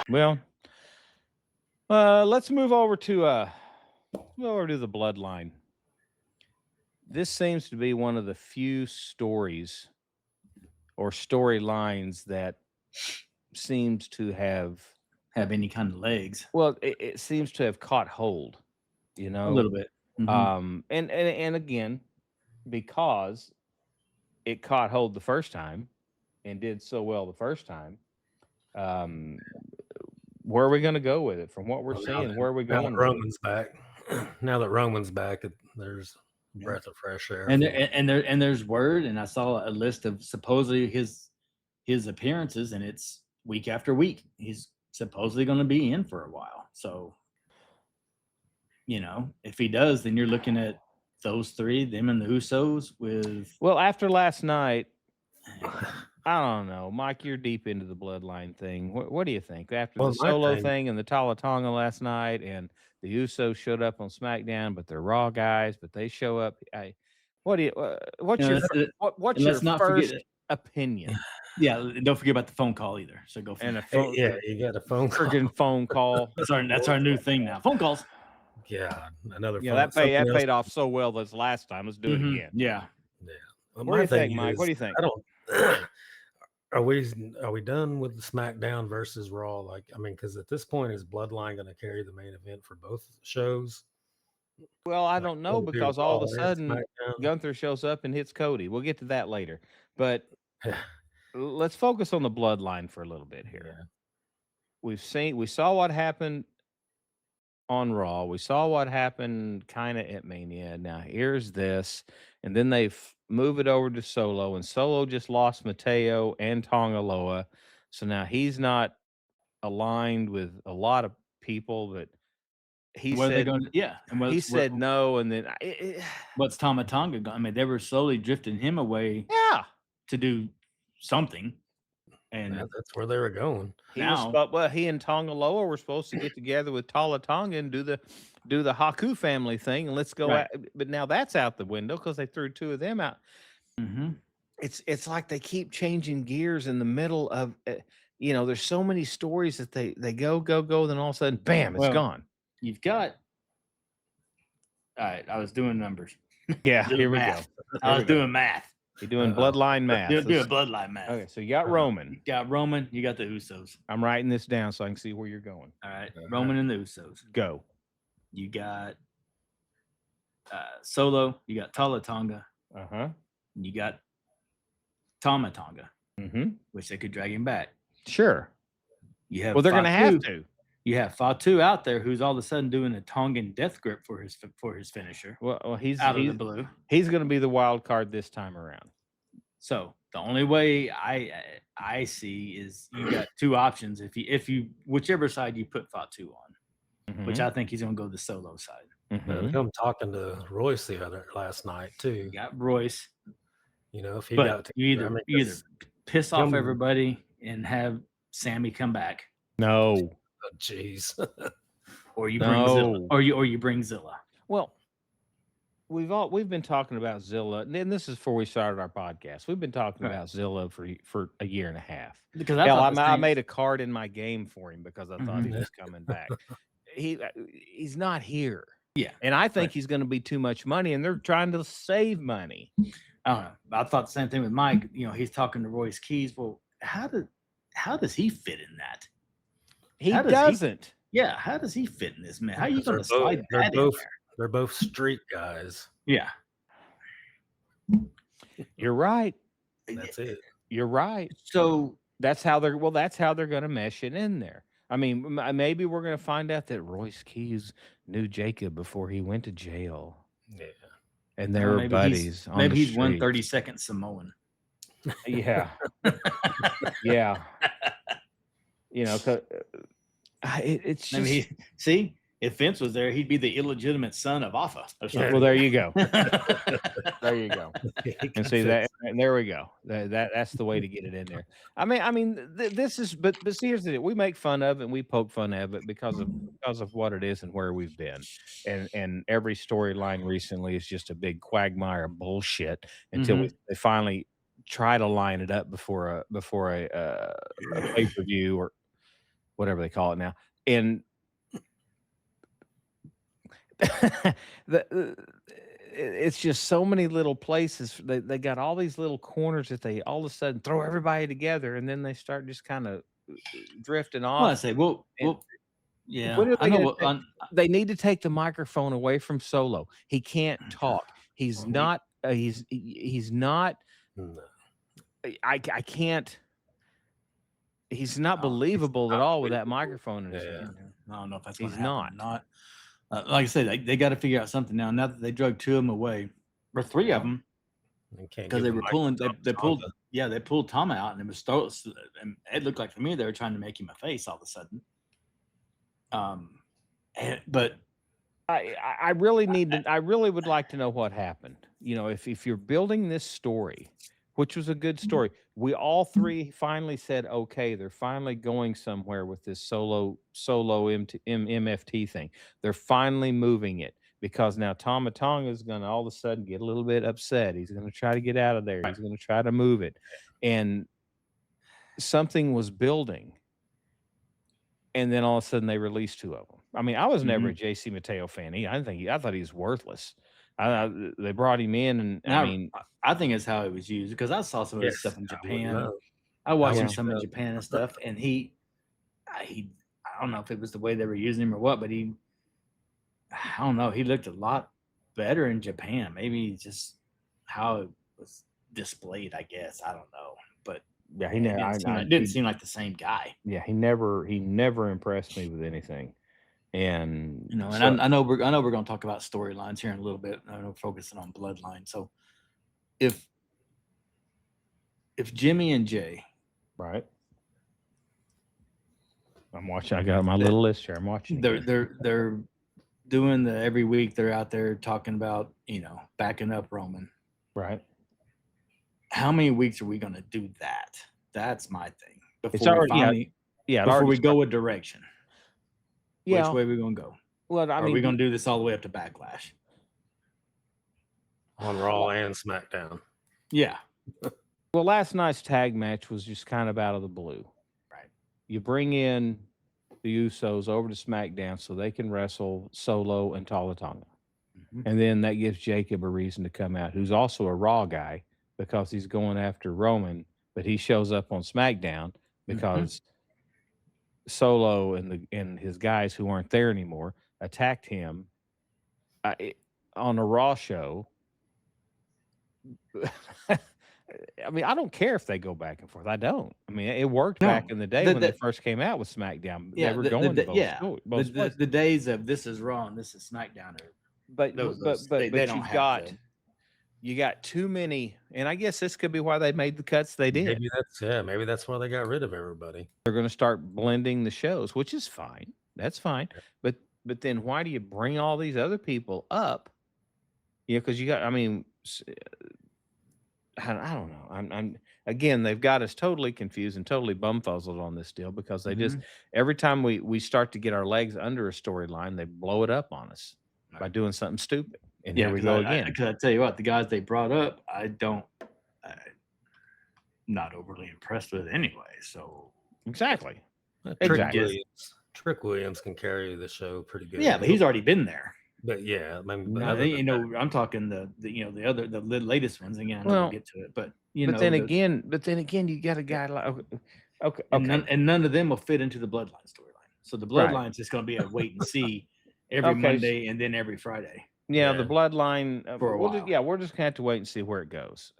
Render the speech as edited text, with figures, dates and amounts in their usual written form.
Well, let's move over to the Bloodline. This seems to be one of the few stories or storylines that seems to have any kind of legs. well, it seems to have caught hold, you A know. little bit. Mhm. And again, because it caught hold the first time and did so well the first time. Um, where are we going to go with it? From what we're Well, seeing, where are we now that going with it? Roman's back, now that Roman's back, there's a breath of fresh air. And there's word, and I saw a list of supposedly his appearances, and it's week after week. He's supposedly going to be in for a while. So, if he does, then you're looking at those three, them and the Usos with. Well, after last night, I don't know, Mike. You're deep into the Bloodline thing. What do you think after the Solo thing and the Tonga last night, and the Usos showed up on SmackDown, but they're Raw guys, but they show up. What's your first opinion? Yeah, don't forget about the phone call either. So go for and it. You got a phone call. Freaking phone call. That's our new thing now. Phone calls. Yeah, another. Yeah, that paid off so well this last time. Let's do it again. Yeah. Well, what do you think, Mike? What do you think? I don't. Are we done with the SmackDown versus Raw? Because at this point, is Bloodline going to carry the main event for both shows? Well, I don't know, because all of a sudden Gunther shows up and hits Cody. We'll get to that later, but let's focus on the Bloodline for a little bit here. Yeah. We saw what happened on Raw. We saw what happened kind of at Mania. Now here's this, and then they move it over to Solo, and Solo just lost Mateo and Tonga Loa, so now he's not aligned with a lot of people. But he said, he said no, and then what's Tama Tonga? I mean, they were slowly drifting him away. Yeah, to do something. And that's where they were going. He and Tonga Loa were supposed to get together with Tonga and do the Haku family thing, and let's go. Right. But now that's out the window because they threw two of them out. Mm-hmm. It's like they keep changing gears in the middle of. There's so many stories that they go, then all of a sudden, bam, it's gone. You've got. All right, I was doing numbers. Yeah, here we go. I was doing math. You're doing Bloodline math. You're doing Bloodline math. Okay, so you got Roman. You got Roman. You got the Usos. I'm writing this down so I can see where you're going. All right, Roman and the Usos. Go. You got Solo. You got Tonga. You got Tama Tonga, which they could drag him back. Sure. You have. Well, they're going to have to. You have Fatu out there, who's all of a sudden doing a Tongan death grip for his finisher. Well, he's out of the blue. He's going to be the wild card this time around. So the only way I see is you got two options. If you whichever side you put Fatu on, which I think he's going to go the Solo side. I'm talking to Royce last night too. You got Royce. If he you either piss off everybody and have Sammy come back. No. Oh, jeez. Or you bring Zilla. Or you bring Zilla. Well, we've been talking about Zilla, and this is before we started our podcast. We've been talking about Zilla for a year and a half. Because I made a card in my game for him because I thought he was coming back. He's not here. Yeah, and I think he's going to be too much money, and they're trying to save money. I don't know. I thought the same thing with Mike. He's talking to Royce Keys. Well, how does he fit in that? He doesn't. How does he fit in this, man? How are you going to slide that in there? They're both street guys. Yeah. You're right. That's it. You're right. So that's how they're going to mesh it in there. I mean, maybe we're going to find out that Royce Keys knew Jacob before he went to jail. Yeah. And they were buddies. Maybe he's 132nd Samoan. Yeah. Yeah. It's just, see, if Vince was there, he'd be the illegitimate son of Alpha. Well, there you go. There you go. And see that, and there we go. That's the way to get it in there. I mean, this is, but see, here's the deal. We make fun of it and we poke fun of it because of what it is and where we've been, and every storyline recently is just a big quagmire of bullshit until they finally try to line it up before a pay-per-view whatever they call it now, and it's just so many little places. They got all these little corners that they all of a sudden throw everybody together, and then they start just kind of drifting off. Well, I say, yeah, What are I they know. gonna they need to take the microphone away from Solo. He can't talk. He's not. He's not. I can't. He's not believable at all with that microphone in his hand. I don't know if that's he's not. Like I said, they got to figure out something now. Now that they drug 2 of them away, or 3 of them, because they were pulling. They pulled. Yeah, they pulled Tom out, and it was and it looked like to me they were trying to make him a face all of a sudden. But I really need to. I really would like to know what happened. You know, if you're building this story, which was a good story, we all 3 finally said, okay, they're finally going somewhere with this solo MFT thing. They're finally moving it, because now Tama Tonga is going to all of a sudden get a little bit upset. He's going to try to get out of there. He's going to try to move it, and something was building. And then all of a sudden they released 2 of them. I mean, I was never a JC Mateo fan. I thought he was worthless. They brought him in, and I think it's how it was used, because I saw some of this stuff in Japan. I watched some in Japan and stuff, and he, I don't know if it was the way they were using him or what, but I don't know. He looked a lot better in Japan. Maybe just how it was displayed, I guess. I don't know, but. Yeah, it didn't seem like the same guy. Yeah, he never impressed me with anything. And I know we're going to talk about storylines here in a little bit. I know we're focusing on Bloodline. So if Jimmy and Jay, right? I'm watching. I got my little list here. I'm watching. They're doing every week. They're out there talking about backing up Roman, right? How many weeks are we going to do that? That's my thing. Before we go a direction. Yeah. Which way are we going to go? Well, are we going to do this all the way up to Backlash? On Raw and SmackDown. Yeah. Well, last night's tag match was just kind of out of the blue. Right. You bring in the Usos over to SmackDown so they can wrestle Solo and Tama Tonga. And then that gives Jacob a reason to come out, who's also a Raw guy, because he's going after Roman, but he shows up on SmackDown because Solo and his guys who aren't there anymore attacked him on a Raw show. I mean, I don't care if they go back and forth. I don't. I mean, it worked back in the day when they first came out with SmackDown. Yeah, they were going to both the days of this is Raw and this is SmackDown are. But you got too many, and I guess this could be why they made the cuts they did. Maybe that's why they got rid of everybody. They're going to start blending the shows, which is fine. That's fine. But then why do you bring all these other people up? Yeah, because you got. I mean, I don't know. I'm again. They've got us totally confused and totally bumfuzzled on this deal, because they just every time we start to get our legs under a storyline, they blow it up on us by doing something stupid. And here we go again. Because I tell you what, the guys they brought up, I'm not overly impressed with anyway. So exactly. Trick Williams can carry the show pretty good. Yeah, but he's already been there. But yeah, I mean, I'm talking the latest ones again. We'll get to it, but then again, you got a guy like okay, and none of them will fit into the Bloodline storyline. So the Bloodline's just going to be a wait and see every Monday and then every Friday. Yeah, the Bloodline for a while. We're just gonna have to wait and see where it goes.